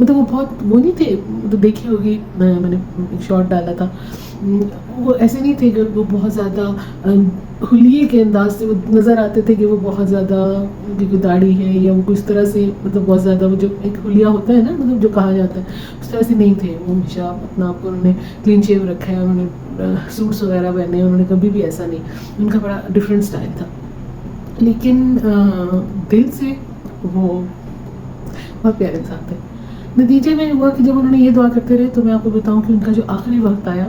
مطلب وہ بہت وہ نہیں تھے، مطلب دیکھی ہوگی میں نے ایک شارٹ ڈالا تھا، وہ ایسے نہیں تھے کہ وہ بہت زیادہ حلیے کے انداز سے وہ نظر آتے تھے کہ وہ بہت زیادہ ان کی کوئی داڑھی ہے یا وہ کچھ طرح سے مطلب بہت زیادہ وہ جو ایک حلیہ ہوتا ہے نا مطلب جو کہا جاتا ہے اس طرح سے نہیں تھے. وہ ہمیشہ اپنا آپ کو انہوں نے کلین شیو رکھا ہے، انہوں نے سوٹس وغیرہ پہنے ہیں، انہوں نے کبھی بھی ایسا نہیں، ان کا بڑا ڈفرینٹ اسٹائل تھا. لیکن دل سے وہ بہت پیارے انسان تھے. نتیجے میں ہوا کہ جب انہوں نے یہ دعا کرتے رہے تو میں آپ کو بتاؤں کہ ان کا جو آخری وقت آیا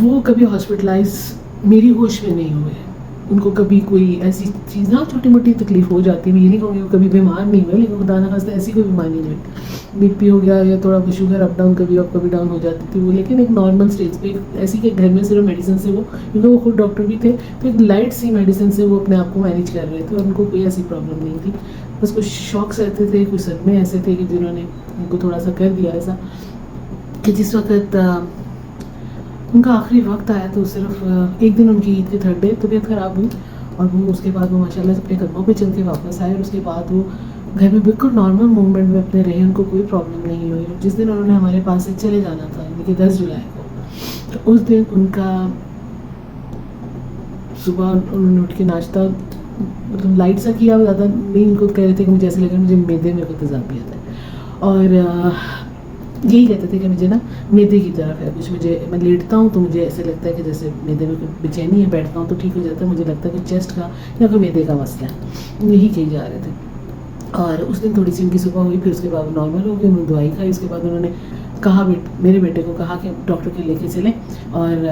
وہ کبھی ہاسپٹلائز میری ہوش میں نہیں ہوئے. ان کو کبھی کوئی ایسی چیز نہ چھوٹی موٹی تکلیف ہو جاتی ہے، میں یہ نہیں کہوں گی وہ کبھی بیمار نہیں ہوئے، لیکن خدا نخواستہ ایسی کوئی بیماری نہیں ہوئی. بی پی ہو گیا یا تھوڑا شوگر اپ ڈاؤن کبھی اپ کبھی ڈاؤن ہو جاتی تھی وہ، لیکن ایک نارمل اسٹیج پہ ایسی کہ گھر میں صرف میڈیسن سے وہ، کیونکہ وہ خود ڈاکٹر بھی تھے تو ایک لائٹ سی میڈیسن سے وہ اپنے آپ کو مینیج کر رہے تھے اور ان کو کوئی ایسی پرابلم نہیں تھی. بس کچھ شوقس ایسے تھے، کچھ صدمے ایسے تھے کہ جنہوں نے ان کو تھوڑا سا کر دیا ایسا کہ جس وقت ان کا آخری وقت آیا تو صرف ایک دن ان کی عید کے تھرڈ ڈے طبیعت خراب ہوئی اور وہ اس کے بعد وہ ماشاء اللہ اپنے قدموں پہ چل کے واپس آئے اور اس کے بعد وہ گھر میں بالکل نارمل موومنٹ میں اپنے رہے، ان کو کوئی پرابلم نہیں ہوئی. جس دن انہوں نے ہمارے پاس سے چلے جانا تھا یعنی کہ 10 جولائی کو، تو اس دن ان کا صبح انہوں نے اٹھ کے ناشتہ مطلب لائٹ سا کیا، زیادہ نہیں. ان کو کہہ رہے تھے کہ مجھے ایسے لگا مجھے میدے میں کوئی تیزابیت ہے اور یہی کہتے تھے کہ مجھے نا میدے کی طرف ہے کچھ، میں لیٹتا ہوں تو مجھے ایسے لگتا ہے کہ جیسے میدے میں کوئی بےچینی ہے، بیٹھتا ہوں تو ٹھیک ہو جاتا ہے، مجھے لگتا ہے کہ چیسٹ کا یا کوئی میدے کا مسئلہ ہے، یہی کہی جا رہے تھے. اور اس دن تھوڑی سی ان کی صبح ہوئی، پھر اس کے بعد نارمل ہو گئی، انہوں نے دوائی کھائی. اس کے بعد انہوں نے کہا میرے بیٹے کو کہا کہ ڈاکٹر کے لے کے چلیں اور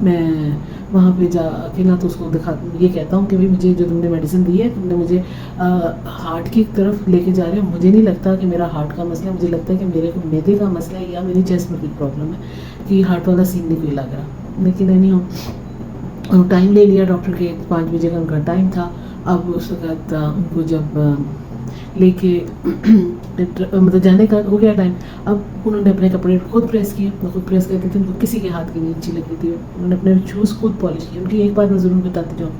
میں وہاں پہ جا کے نہ تو اس کو یہ کہتا ہوں کہ بھائی مجھے جو تم نے میڈیسن دی ہے تم نے مجھے ہارٹ کی طرف لے کے جا رہے ہو، مجھے نہیں لگتا کہ میرا ہارٹ کا مسئلہ ہے، مجھے لگتا ہے کہ میرے کو میدے کا مسئلہ ہے یا میری چیسٹ میں کوئی پرابلم ہے، کہ ہارٹ والا سین نہیں کوئی لگ رہا. لیکن نہیں ہو ٹائم لے لیا ڈاکٹر کے، 5 بجے کا ان کا ٹائم تھا. اب اس وقت ان کو جب لے کے مطلب جانے کا ہو گیا ٹائم، اب انہوں نے اپنے کپڑے خود پریس کیے. وہ خود پریس کرتے تھے، ان کو کسی کے ہاتھ کی نہیں اچھی لگتی تھی. انہوں نے اپنے شوز خود پالش کیے. ان کی ایک بات میں ضرور بتاتی جاؤں،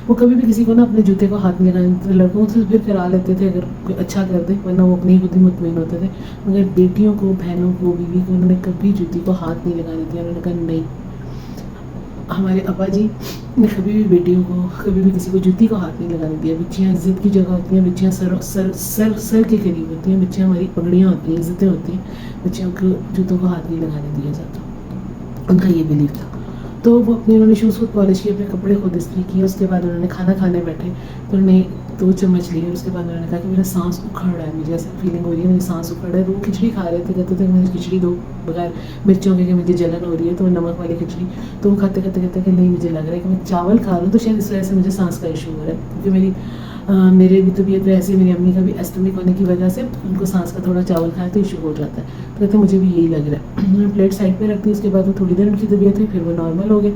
وہ کبھی بھی کسی کو نا اپنے جوتے کو ہاتھ نہیں لگانے دیتے. لڑکوں سے پھر کرا لیتے تھے اگر کوئی اچھا کر دے، ورنہ وہ اپنی خود ہی مطمئن ہوتے تھے. مگر بیٹیوں کو، بہنوں کو، بیوی کو انہوں نے کبھی جوتی کو ہاتھ نہیں لگانے دیا. انہوں نے کہا نہیں، ہمارے ابا جی نے کبھی بھی بیٹیوں کو، کبھی بھی کسی کو جوتی کو ہاتھ نہیں لگانے دیا. بچیاں عزت کی جگہ ہوتی ہیں، بچیاں سر کے قریب ہوتی ہیں، بچیاں ہماری پگڑیاں ہوتی ہیں، عزتیں ہوتی ہیں، بچیوں کو جوتوں کو ہاتھ نہیں لگانے دیا جاتا. ان کا یہ بلیف تھا. تو وہ انہوں نے شوز خود پالش کیے، اپنے کپڑے خود استری کیے. اس کے بعد انہوں نے کھانا کھانے بیٹھے تو انہوں نے 2 چمچ لیے. اس کے بعد انہوں نے کہا کہ میرا سانس اکھڑ رہا ہے، مجھے ایسا فیلنگ ہو رہی ہے میری سانس اکھڑ رہا ہے. تو وہ کھچڑی کھا رہے تھے، کہتے تھے مجھے کھچڑی دو بغیر مرچوں کے، کہ مجھے جلن ہو رہی ہے، تو نمک والی کھچڑی. تو وہ کھاتے کھاتے کہتے کہ نہیں مجھے لگ رہا ہے کہ میں چاول کھا رہا ہوں تو شاید اس وجہ سے مجھے سانس کا ایشو ہو رہا ہے، کیونکہ میرے بھی طبیعت ایسی، میری امی کا بھی ایسٹمک ہونے کی وجہ سے ان کو سانس کا تھوڑا چاول کھائے تو ایشو ہو جاتا ہے. تو کہتے ہیں مجھے بھی یہی لگ رہا ہے. میں نے پلیٹ سائڈ پہ رکھ دی. اس کے بعد وہ تھوڑی دیر ان کی طبیعت ہوئی، پھر وہ نارمل ہو گئے.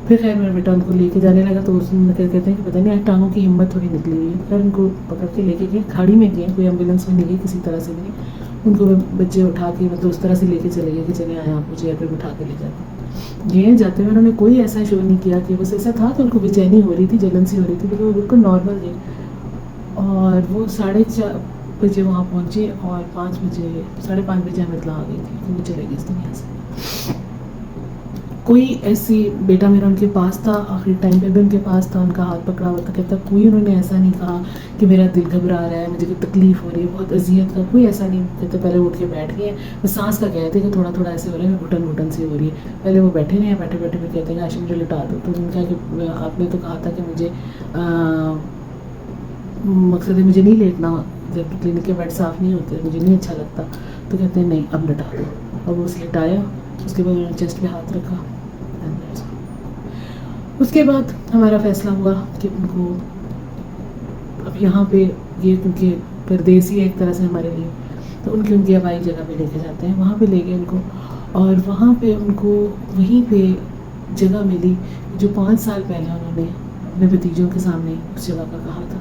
پھر خیر میرا بیٹا ان کو لے کے جانے لگا تو اس میں کہتے ہیں کہ پتہ نہیں آج ٹانگوں کی ہمت تھوڑی نکلی ہوئی ہے. پھر ان کو پکڑ کے لے کے گئے، کھاڑی میں گئے، کوئی ایمبولینس میں نہیں گئی کسی طرح سے بھی نہیں. ان کو بچے اٹھا کے مطلب اس طرح سے لے کے چلے گئے کہ چلے آئے آپ مجھے پھر اٹھا کے لے جاتے. یہ جاتے ہوئے انہوں نے کوئی ایسا شو نہیں کیا کہ بس ایسا تھا کہ ان کو بے چینی ہو رہی تھی، جلن سی ہو رہی تھی، لیکن وہ بالکل نارمل تھے. اور وہ 4:30 بجے وہاں پہنچے اور 5:30 بجے ہم اطلاع آ گئی تھی کہ وہ چلے گئے اس دنیا سے. کوئی ایسی بیٹا میرا ان کے پاس تھا، آخری ٹائم پہ بھی ان کے پاس تھا، ان کا ہاتھ پکڑا ہوا تھا. کہتا کوئی انہوں نے ایسا نہیں کہا کہ میرا دل گھبرا رہا ہے، مجھے کوئی تکلیف ہو رہی ہے، بہت اذیت کا، کوئی ایسا نہیں. کہتے پہلے اٹھ کے بیٹھ گئے، بس سانس کا کہتے کہ تھوڑا تھوڑا ایسے ہو رہا ہے، گھٹن سی ہو رہی ہے. پہلے وہ بیٹھے نہیں ہیں، بیٹھے بیٹھے پھر کہتے ہیں عائشہ مجھے لٹا دو. تو انہوں نے کہا کہ آپ نے تو کہا تھا کہ مجھے مقصد ہے مجھے نہیں لیٹنا، جب کلینک کے بیڈ صاف نہیں ہوتے مجھے نہیں اچھا لگتا. تو کہتے ہیں نہیں اب لٹا دو. اب وہ لٹایا. اس کے بعد انہوں نے چیسٹ پہ ہاتھ رکھا. اس کے بعد ہمارا فیصلہ ہوا کہ ان کو اب یہاں پہ یہ کیونکہ پردیسی ہے ایک طرح سے ہمارے لیے، تو ان کی آبائی جگہ پہ لے کے جاتے ہیں. وہاں پہ لے گئے ان کو اور وہاں پہ ان کو وہیں پہ جگہ ملی جو 5 سال پہلے انہوں نے اپنے بھتیجوں کے سامنے اس جگہ کا کہا تھا.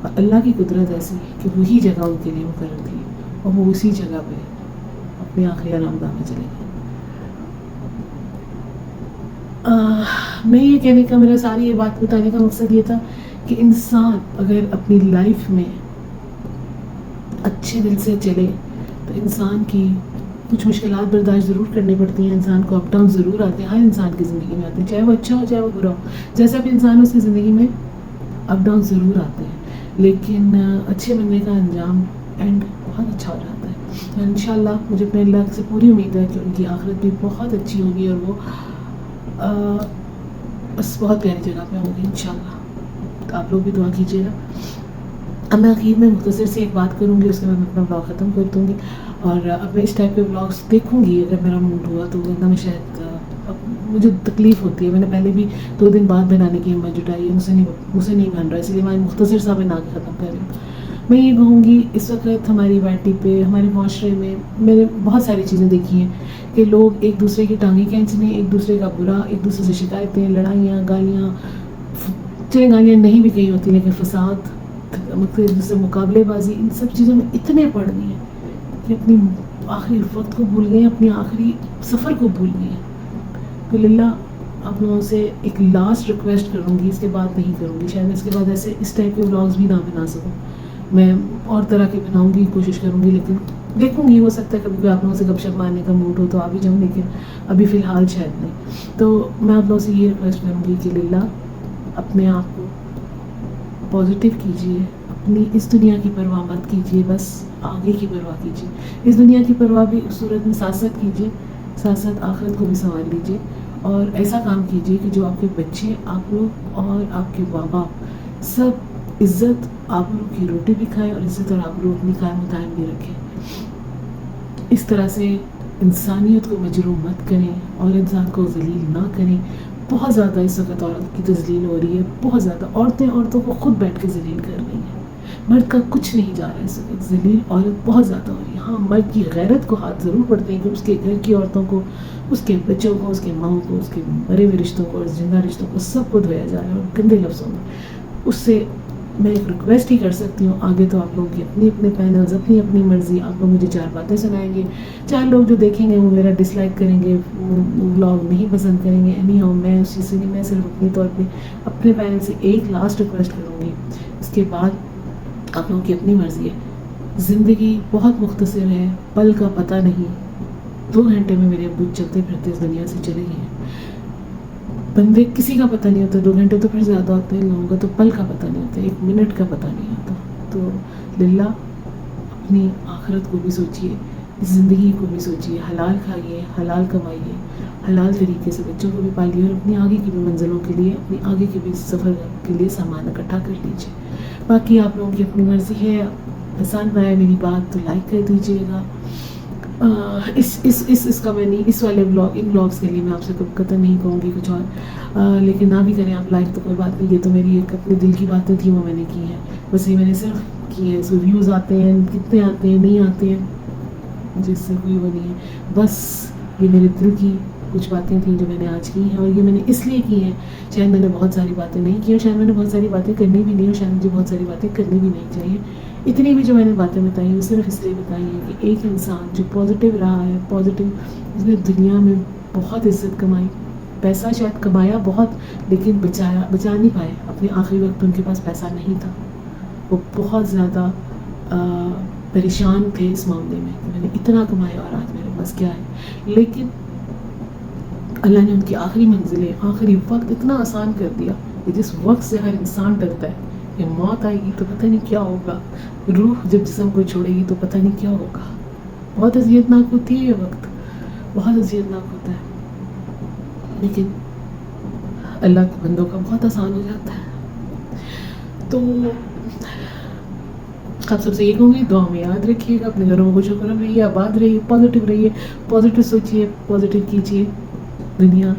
اور اللہ کی قدرت ایسی کہ وہی جگہ ان کے لیے مقرر تھی اور وہ اسی جگہ پہ اپنے آخری آرامگاہ میں چلے گئے. میں یہ کہنے کا، میرا ساری یہ بات بتانے کا مقصد یہ تھا کہ انسان اگر اپنی لائف میں اچھے دل سے چلے تو انسان کی کچھ مشکلات برداشت ضرور کرنی پڑتی ہیں، انسان کو اپ ڈاؤن ضرور آتے ہیں، ہر انسان کی زندگی میں آتے ہیں، چاہے وہ اچھا ہو چاہے وہ برا ہو، جیسا بھی انسان اس کی زندگی میں اپ ڈاؤن ضرور آتے ہیں، لیکن اچھے بندے کا انجام اینڈ بہت اچھا ہو جاتا ہے. تو انشاءاللہ مجھے اپنے اللہ سے پوری امید ہے کہ ان کی آخرت بھی بہت اچھی ہوگی اور وہ بس بہت پیاری جگہ پہ ہوں گی انشاءاللہ. تو آپ لوگ بھی دعا کیجیے گا. اب میں آخر میں مختصر سے ایک بات کروں گی، اس کے بعد میں اپنا بلاگ ختم کر دوں گی. اور اب میں اس ٹائپ کے بلاگس دیکھوں گی اگر میرا موڈ ہوا تو، ورنہ میں شاید اب مجھے تکلیف ہوتی ہے. میں نے پہلے بھی 2 دن بعد بنانے کی ہمت جٹائی ہے، مجھ سے نہیں بن رہا، اس لیے میں مختصر سا بنا کے ختم کر رہی ہوں. میں یہ کہوں گی اس وقت ہماری وائٹی پہ، ہمارے معاشرے میں میں نے بہت ساری چیزیں دیکھی ہیں کہ لوگ ایک دوسرے کی ٹانگیں کھینچنے، ایک دوسرے کا برا، ایک دوسرے سے شکایتیں، لڑائیاں، گالیاں، چلے گالیاں نہیں بھی کہیں ہوتی لیکن فساد، مطلب جیسے مقابلے بازی، ان سب چیزوں میں اتنے پڑ گئے ہیں کہ اپنی آخری وقت کو بھول گئے ہیں، اپنی آخری سفر کو بھول گئے ہیں. تو للہ آپ لوگوں سے ایک لاسٹ ریکویسٹ کروں گی، اس کے بعد نہیں کروں گی، شاید میں اس کے بعد ایسے اس ٹائپ کے ولاگز بھی نہ بنا سکوں. میں اور طرح کے بناؤں گی، کوشش کروں گی، لیکن دیکھوں گی، ہو سکتا ہے کبھی کوئی آپ لوگوں سے گپ شپ مارنے کا موڈ ہو تو آ بھی جاؤں، لیکن ابھی فی الحال شاید نہیں. تو میں آپ لوگوں سے یہ ریکویسٹ کروں گی کہ للہ اپنے آپ کو پازیٹیو کیجیے، اپنی اس دنیا کی پرواہ مت کیجیے، بس آگے کی پرواہ کیجیے. اس دنیا کی پرواہ بھی اس صورت میں ساتھ ساتھ کیجیے، ساتھ ساتھ آخرت کو بھی سنبھال لیجیے، اور ایسا کام کیجیے کہ جو آپ کے بچے، آپ لوگ اور آپ کے ماں باپ سب عزت آبرو کی روٹی بھی کھائیں اور عزت اور آبرو اپنی قائم و دائم بھی رکھیں. اس طرح سے انسانیت کو مجروح مت کریں اور انسان کو ذلیل نہ کریں. بہت زیادہ اس وقت عورت کی تذلیل ہو رہی ہے، بہت زیادہ. عورتیں عورتوں کو خود بیٹھ کے ذلیل کر رہی ہیں، مرد کا کچھ نہیں جا رہا ہے اس وقت. ذلیل عورت بہت زیادہ ہو رہی ہے. ہاں، مرد کی غیرت کو ہاتھ ضرور پڑتے ہیں کہ اس کے گھر کی عورتوں کو، اس کے بچوں کو، اس کے ماؤں کو، اس کے مرے ہوئے رشتوں کو اور زندہ رشتوں کو سب کو دھویا جا رہا ہے اور گندے لفظوں میں. اس سے میں ایک ریکویسٹ ہی کر سکتی ہوں، آگے تو آپ لوگ کی اپنے اپنے پینلز، اپنی اپنی مرضی. آپ لوگ مجھے 4 باتیں سنائیں گے، 4 لوگ جو دیکھیں گے وہ میرا ڈس لائک کریں گے، ولاگ نہیں پسند کریں گے. اینی ہاؤ میں اس چیز سے نہیں، میں صرف اپنی طور پہ اپنے پینل سے ایک لاسٹ ریکویسٹ کروں گی. اس کے بعد آپ لوگوں کی اپنی مرضی ہے. زندگی بہت مختصر ہے، پل کا پتہ نہیں. 2 گھنٹے میں میرے ابو چلتے پھرتے اس دنیا سے چلے گئے ہیں. بندے کسی کا پتہ نہیں ہوتا، 2 گھنٹے تو پھر زیادہ ہوتے ہیں، لوگوں کا تو پل کا پتہ نہیں ہوتا، 1 منٹ کا پتہ نہیں ہوتا. تو للہ اپنی آخرت کو بھی سوچیے، زندگی کو بھی سوچیے، حلال کھائیے، حلال کمائیے، حلال طریقے سے بچوں کو بھی پالیے اور اپنی آگے کی بھی منزلوں کے لیے، اپنی آگے کے بھی سفر کے لیے سامان اکٹھا کر لیجیے. باقی آپ لوگوں کی اپنی مرضی ہے. پسند آئے میری بات تو لائک کر دیجیے گا. اس کا میں نہیں، اس والے بلاگ، ان بلاگس کے لیے میں آپ سے کب قطع نہیں کہوں گی کچھ اور، لیکن نہ بھی کریں آپ لائک تو کوئی بات نہیں. یہ تو میری ایک اپنے دل کی باتیں تھیں، وہ میں نے کی ہیں، بس یہ میں نے صرف کی ہیں. اس ویوز آتے ہیں، کتنے آتے ہیں نہیں آتے ہیں مجھے اس سے کوئی وہ نہیں ہے. بس یہ میرے دل کی کچھ باتیں تھیں جو میں نے آج کی ہیں، اور یہ میں نے اس لیے کی ہیں. شاید میں نے بہت ساری باتیں نہیں کی، اور شاید میں نے بہت ساری باتیں کرنی بھی نہیں، اور شاید مجھے بہت ساری باتیں کرنی بھی نہیں چاہیے. اتنی بھی جو میں نے باتیں بتائی ہیں وہ صرف اس لیے بتائی ہیں کہ ایک انسان جو پازیٹیو رہا ہے، پازیٹیو، اس نے دنیا میں بہت عزت کمائی، پیسہ شاید کمایا بہت لیکن بچا نہیں پائے. اپنے آخری وقت ان کے پاس پیسہ نہیں تھا، وہ بہت زیادہ پریشان تھے اس معاملے میں کہ میں نے اتنا کمایا اور آج میرے پاس کیا ہے. لیکن اللہ نے ان کی آخری منزلیں، آخری وقت اتنا آسان کر دیا کہ جس وقت سے ہر انسان ڈرتا ہے کہ موت آئے گی تو پتہ نہیں کیا ہوگا، روح جب جسم کو چھوڑے گی تو پتہ نہیں کیا ہوگا. بہت اذیتناک ہوتی ہے یہ وقت، بہت اذیتناک ہوتا ہے، لیکن اللہ کے بندوں کا بہت آسان ہو جاتا ہے. تو آپ سب سے یہ کہوں گی، دعا میں یاد رکھیے گا، اپنے گھروں میں خوش رہیے، آباد رہیے، پازیٹیو رہیے، پازیٹیو سوچیے، پازیٹیو کیجیے. دنیا